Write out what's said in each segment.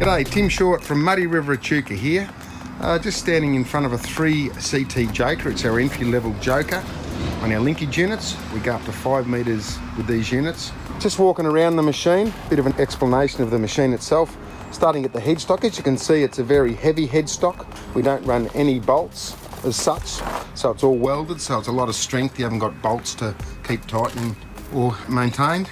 G'day, Tim Short from Muddy River Echuca here. Just standing in front of a 3CT joker. It's our entry-level joker on our linkage units. We go up to 5 metres with these units. Just walking around the machine, bit of an explanation of the machine itself. Starting at the headstock, as you can see, it's a very heavy headstock. We don't run any bolts as such, so it's all welded, so it's a lot of strength. You haven't got bolts to keep tightening or maintained.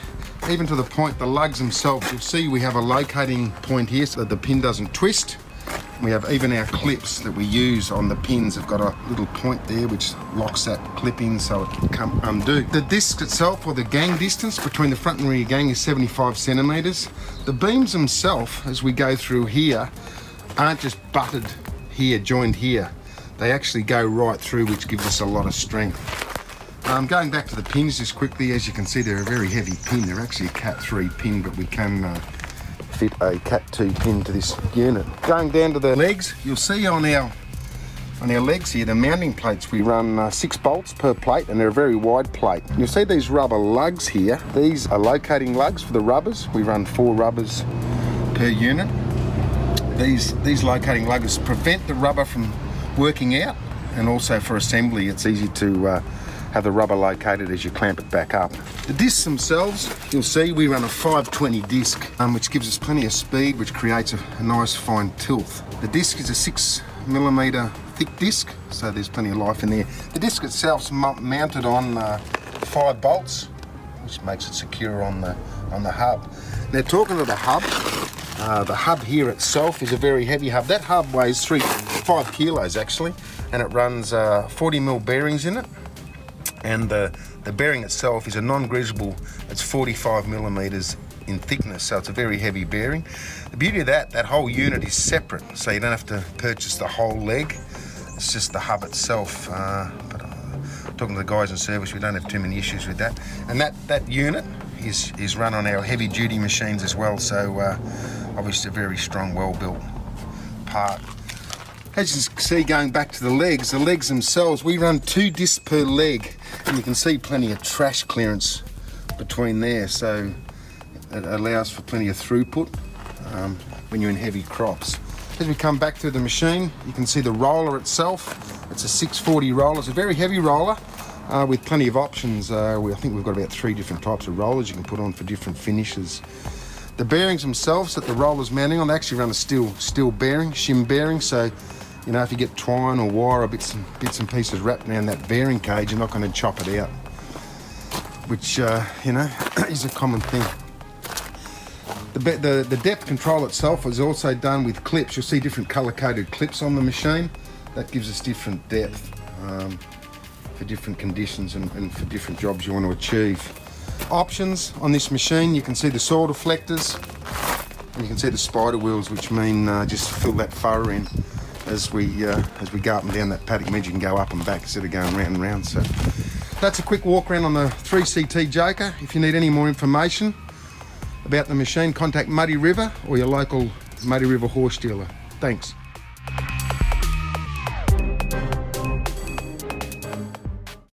Even to the point, the lugs themselves, you'll see we have a locating point here so that the pin doesn't twist. We have even our clips that we use on the pins have got a little point there which locks that clip in so it can't undo. The disc itself, or the gang distance between the front and rear gang, is 75 centimetres. The beams themselves, as we go through here, aren't just butted here, joined here. They actually go right through, which gives us a lot of strength. Going back to the pins just quickly, as you can see, they're a very heavy pin. They're actually a Cat 3 pin, but we can fit a Cat 2 pin to this unit. Going down to the legs, you'll see on our legs here, the mounting plates, we run 6 bolts per plate, and they're a very wide plate. You'll see these rubber lugs here. These are locating lugs for the rubbers. We run 4 rubbers per unit. These locating lugs prevent the rubber from working out, and also for assembly, it's easy to have the rubber located as you clamp it back up. The discs themselves, you'll see we run a 520 disc, which gives us plenty of speed, which creates a nice fine tilt. The disc is a 6mm thick disc, so there's plenty of life in there. The disc itself's mounted on 5 bolts, which makes it secure on the hub. Now, talking to the hub here itself is a very heavy hub. That hub weighs 5 kilos actually, and it runs 40mm bearings in it. And the bearing itself is a non-greasable, it's 45mm in thickness, so it's a very heavy bearing. The beauty of that whole unit is separate, so you don't have to purchase the whole leg. It's just the hub itself. But talking to the guys in service, we don't have too many issues with that. And that unit is run on our heavy duty machines as well, so obviously a very strong, well-built part. As you can see, going back to the legs themselves, we run 2 discs per leg, and you can see plenty of trash clearance between there, so it allows for plenty of throughput when you're in heavy crops. As we come back to the machine, you can see the roller itself. It's a 640 roller. It's a very heavy roller with plenty of options. I think we've got about 3 different types of rollers you can put on for different finishes. The bearings themselves that the roller's mounting on, they actually run a steel bearing, shim bearing, so you know, if you get twine or wire or bits and pieces wrapped around that bearing cage, you're not going to chop it out, which, you know, is a common thing. The depth control itself is also done with clips. You'll see different colour-coded clips on the machine. That gives us different depth for different conditions and for different jobs you want to achieve. Options on this machine, you can see the saw deflectors, and you can see the spider wheels, which mean just fill that furrow in. As we go up and down that paddock means you can go up and back instead of going round and round. So that's a quick walk around on the 3CT joker. If you need any more information about the machine, contact Muddy River or your local Muddy River Horsch dealer. Thanks.